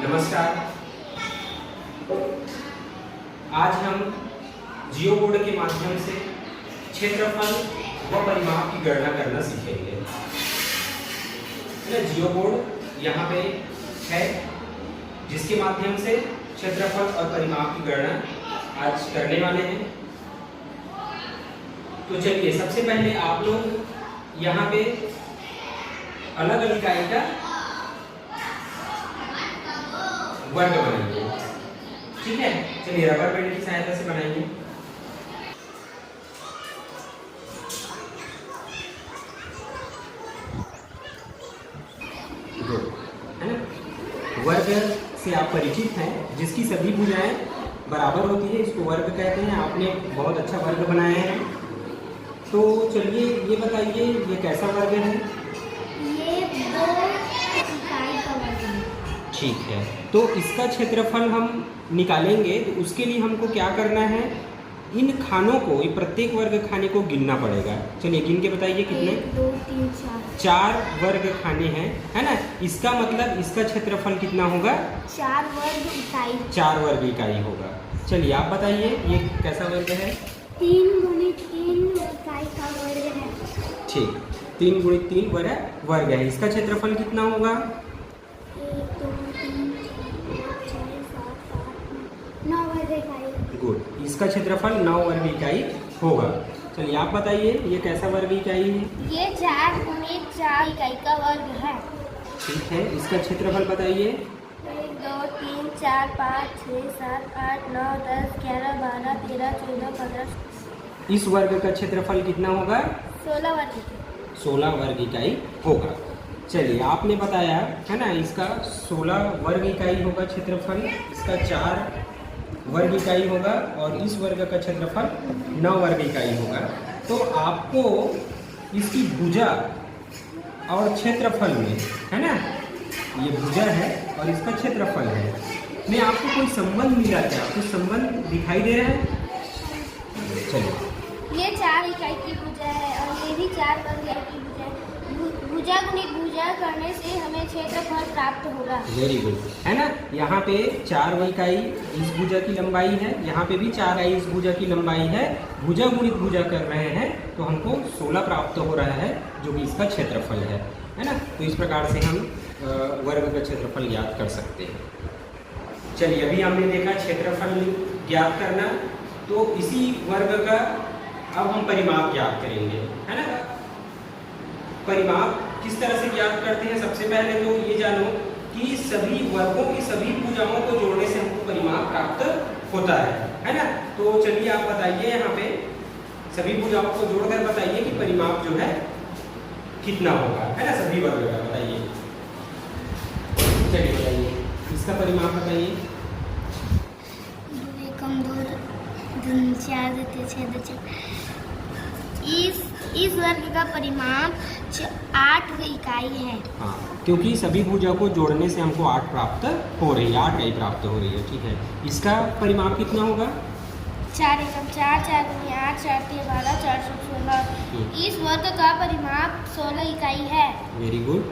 नमस्कार। आज हम जियो बोर्ड के माध्यम से क्षेत्रफल व परिमाप की गणना करना सीखेंगे। जियो बोर्ड यहाँ पे है जिसके माध्यम से क्षेत्रफल और परिमाप की गणना आज करने वाले हैं। तो चलिए सबसे पहले आप लोग यहाँ पे अलग अलग इकाई का वर्ग बनाएंगे। ठीक है, चलिए रबर बैंड की सहायता से बनाएंगे। है ना, वर्ग से आप परिचित हैं, जिसकी सभी भुजाएं बराबर होती है, इसको वर्ग कहते हैं। आपने बहुत अच्छा वर्ग बनाया है। तो चलिए ये बताइए, ये कैसा वर्ग है? ये 2 इकाई का वर्ग है। ठीक है, तो इसका क्षेत्रफल हम निकालेंगे। तो उसके लिए हमको क्या करना है, इन खानों को, प्रत्येक वर्ग खाने को गिनना पड़ेगा। चलिए गिन के बताइए कितने? 1 2 3 4 4 वर्ग खाने हैं, है ना। इसका मतलब इसका क्षेत्रफल कितना होगा? 4 वर्ग इकाई। 4 वर्ग इकाई होगा। चलिए आप बताइए ये कैसा वर्ग है? 3 गुणित 3 इकाई का वर्ग है। ठीक, 3 गुणित 3 वर्ग है। इसका क्षेत्रफल कितना होगा? 1 2 3 4 5 6 7 8 9 वर्ग इकाई। गुड, इसका क्षेत्रफल 9 वर्ग इकाई होगा। चलिए आप बताइए ये कैसा वर्ग इकाई है? ये 4 गुणित 4 इकाई का वर्ग है। ठीक है, इसका क्षेत्रफल बताइए। 1 2 3 4 5 6 7 8 9 10 11 12 13 14 15 इस वर्ग का क्षेत्रफल कितना होगा? 16 वर्ग इकाई। 16 वर्ग इकाई होगा। चलिए आपने बताया है ना, इसका 16 वर्ग इकाई होगा क्षेत्रफल, इसका 4 वर्ग इकाई होगा और इस वर्ग का क्षेत्रफल 9 वर्ग इकाई होगा। तो आपको इसकी भुजा और क्षेत्रफल में, है ना, ये भुजा है और इसका क्षेत्रफल है, में आपको कोई संबंध मिला क्या? आपको संबंध दिखाई दे रहा है? चलिए, ये 4 इकाई की भुजा है और ये भी 4 वर्ग इकाई की भुजा है। भुजा गुणित भुजा करने से हमें क्षेत्रफल प्राप्त होगा। वेरी गुड, है ना। यहाँ पे 4 इकाई इस भुजा की लंबाई है, यहाँ पे भी 4 इकाई इस भुजा की लंबाई है। भुजा गुणित भुजा कर रहे हैं तो हमको 16 प्राप्त हो रहा है, जो कि इसका क्षेत्रफल है ना। तो इस प्रकार से हम वर्ग का क्षेत्रफल ज्ञात कर सकते हैं। चलिए अभी हमने देखा क्षेत्रफल ज्ञात करना, तो इसी वर्ग का अब हम परिमाप ज्ञात करेंगे, है ना। परिमाप किस तरह से ज्ञात करते हैं? सबसे पहले तो ये जानो कि सभी वर्गों की सभी भुजाओं को जोड़ने से हमको परिमाप प्राप्त होता है ना। तो चलिए आप बताइए, यहाँ पे सभी भुजाओं को जोड़कर बताइए कि परिमाप जो है कितना होगा, है ना, सभी वर्ग का बताइए। चलिए बताइए, इसका परिमाप बताइए। 2 एकम 2 2 4 2 6 2 4 इस वर्ग का परिमाप 8 इकाई है। हाँ, क्योंकि सभी भुजा को जोड़ने से हमको 8 प्राप्त हो रही है, 8 इकाई प्राप्त हो रही है। ठीक है, इसका परिमाप कितना होगा? 4 एकम 4 4 गुनी 8 4 3 12 4 16। इस वर्ग का परिमाप 16 इकाई है। वेरी गुड,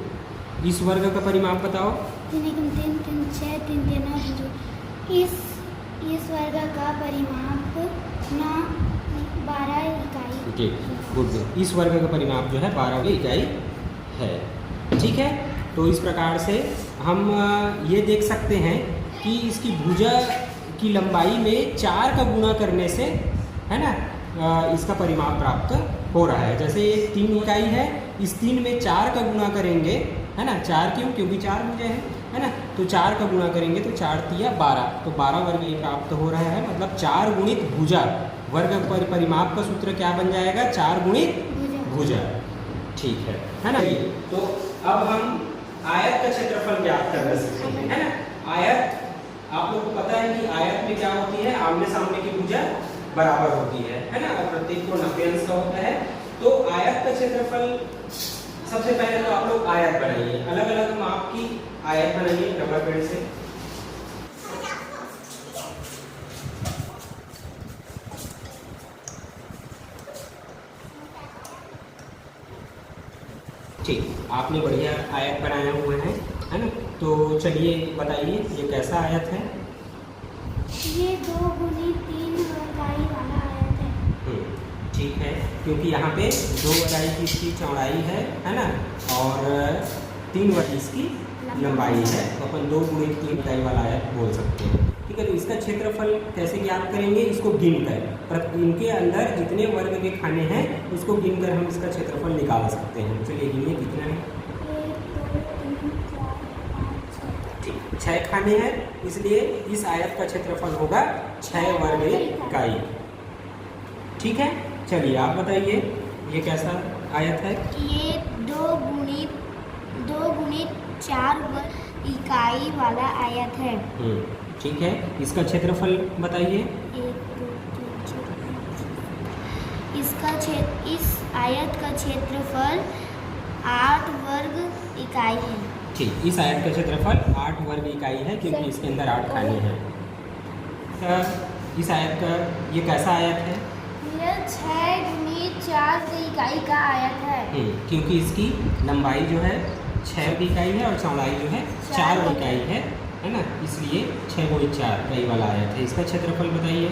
इस वर्ग का परिमाप बताओ। 3 एकम 3 3 6 3 3 9 0। इस वर्ग का परिमाप 12 इकाई। गुड, इस वर्ग का परिमाप जो है 12 इकाई है। ठीक है, तो इस प्रकार से हम ये देख सकते हैं कि इसकी भुजा की लंबाई में 4 का गुणा करने से, है ना, इसका परिमाप प्राप्त हो रहा है। जैसे ये 3 इकाई है, इस 3 में 4 का गुणा करेंगे, है ना। 4 क्यों? क्योंकि 4 भुजा है ना। तो 4 का गुणा करेंगे तो 4 तिया 12, तो 12 वर्ग ये प्राप्त हो रहा है। मतलब 4 गुणित भुजा, वर्ग परिमाप का सूत्र क्या बन जाएगा? 4 गुणित भुजा। ठीक है ना। तो अब हम आयत का क्षेत्रफल ज्ञात करना सीखेंगे, है ना। आयत, आप लोग को पता है कि आयत में क्या होती है? आमने सामने की भुजा बराबर होती है ना, और प्रत्येक को 90 अंश का होता है। तो आयत का क्षेत्रफल, सबसे पहले तो आप लोग आयत बनाइए, अलग अलग माप की आयत बनाइए रबर बैंड से। ठीक, आपने बढ़िया आयत बनाया हुआ है ना। तो चलिए बताइए ये कैसा आयत है। ये 2 गुनी 3 वर्गाई वाला आयत है। ठीक है, क्योंकि यहाँ पे 2 वर्गाई की इसकी चौड़ाई है ना, और 3 वर्ग इसकी लंबाई है, तो अपन 2 गुनी 3 वर्गाई वाला आयत बोल सकते हैं। ठीक है, तो इसका क्षेत्रफल कैसे ज्ञात करेंगे, इसको गिनकर, इनके अंदर जितने वर्ग के खाने हैं उसको गिनकर हम इसका क्षेत्रफल निकाल सकते हैं। चलिए गिनिए कितने हैं। 1 2 3 4 5 6। ठीक, 6 खाने हैं, इसलिए इस आयत का क्षेत्रफल होगा 6 वर्ग इकाई। ठीक है, चलिए आप बताइए ये कैसा आयत है। ये 2 गुनी 4 वर्ग इकाई वाला आयत है। ठीक है, इसका क्षेत्रफल बताइए। 1 2 3 4 इस आयत का क्षेत्रफल 8 वर्ग इकाई है। ठीक, इस आयत का क्षेत्रफल 8 वर्ग इकाई है, क्योंकि इसके अंदर 8 खाने हैं। इस आयत का ये कैसा आयत है। यह 6 गुनी 4 इकाई का आयत है। क्योंकि इसकी लंबाई जो है 6 इकाई है और चौड़ाई जो है 4 इकाई है ना, इसलिए 6 गुनी 4 इकाई वाला आयत है। इसका क्षेत्रफल बताइए।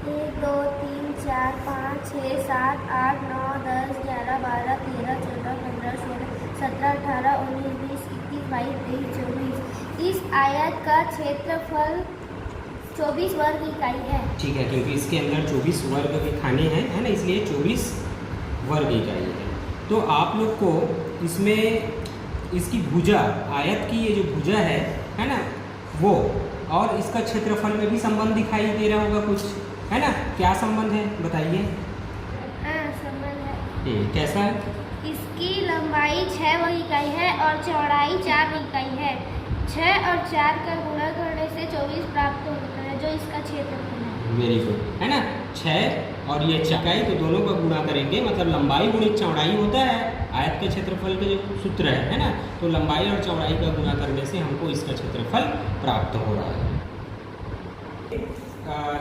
1 2 3 4 5 6 7 8 9 10 11 12 13 14 15 16 17 18 19 20 21 22 23 24। इस आयत का क्षेत्रफल 24 वर्ग इकाई है। ठीक है, क्योंकि इसके अंदर 24 वर्ग के खाने हैं, है ना, इसलिए 24 वर्ग इकाई है। तो आप लोग को इसमें इसकी भुजा, आयत की ये जो भुजा है ना, वो और इसका क्षेत्रफल में भी संबंध दिखाई दे रहा होगा कुछ, है ना। क्या संबंध है बताइए। संबंध है। कैसा है। इसकी लंबाई 6 वर्ग इकाई है और चौड़ाई 4 वर्ग इकाई है। 6 और 4 का गुणा करने से 24 प्राप्त होता है, जो इसका क्षेत्रफल है। वेरी गुड, है ना। 6 और ये 4 इकाई, तो दोनों का गुणा करेंगे, मतलब लंबाई गुणित चौड़ाई होता है आयत के क्षेत्रफल का जो सूत्र है ना। तो लंबाई और चौड़ाई का गुणा करने से हमको इसका क्षेत्रफल प्राप्त हो रहा है।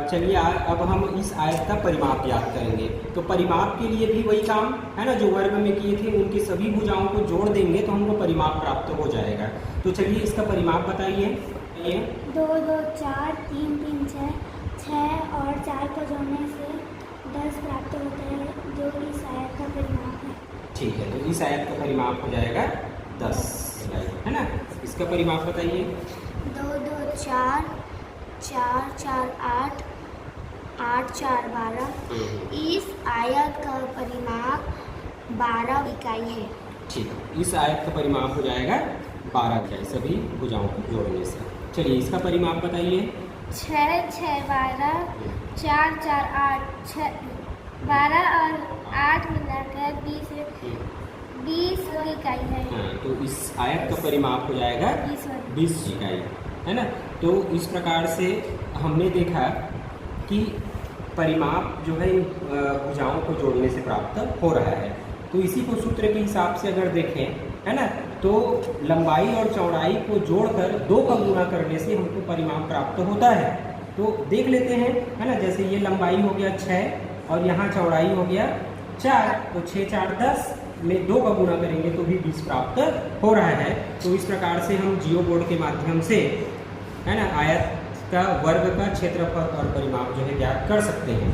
चलिए अब हम इस आयत का परिमाप ज्ञात करेंगे। तो परिमाप के लिए भी वही काम है ना, जो वर्ग में किए थे, उनकी सभी भुजाओं को जोड़ देंगे तो हमको परिमाप प्राप्त हो जाएगा। तो चलिए इसका परिमाप बताइए। 2 2 4 3 3 6 और 4 को जोड़ने से 10 प्राप्त होता है, जो इस आयत का परिमाप है। ठीक है, तो इस आयत का परिमाप हो जाएगा 10, है ना। इसका परिमाप बताइए। 2 2 4 4 4 8 8 4 12। इस आयत का परिमाप 12 इकाई है। ठीक है, इस आयत का परिमाप हो जाएगा 12 इकाई, सभी भुजाओं को जोड़ने से। चलिए इसका परिमाप बताइए। 6 6 12 4 4 8 6 12 और 8 मिलाकर 20 इकाई है। तो इस आयत का परिमाप हो जाएगा 20 इकाई, है ना। तो इस प्रकार से हमने देखा कि परिमाप जो है भुजाओं को जोड़ने से प्राप्त हो रहा है। तो इसी को सूत्र के हिसाब से अगर देखें, है ना, तो लंबाई और चौड़ाई को जोड़कर 2 का गुणा करने से हमको परिमाप प्राप्त होता है। तो देख लेते हैं, है ना। जैसे ये लंबाई हो गया 6 और यहाँ चौड़ाई हो गया 4, तो 6 4 10 में 2 का गुणा करेंगे तो भी 20 प्राप्त हो रहा है। तो इस प्रकार से हम जियो बोर्ड के माध्यम से, है ना, आयत का वर्ग का क्षेत्रफल और परिमाप जो है ज्ञात कर सकते हैं।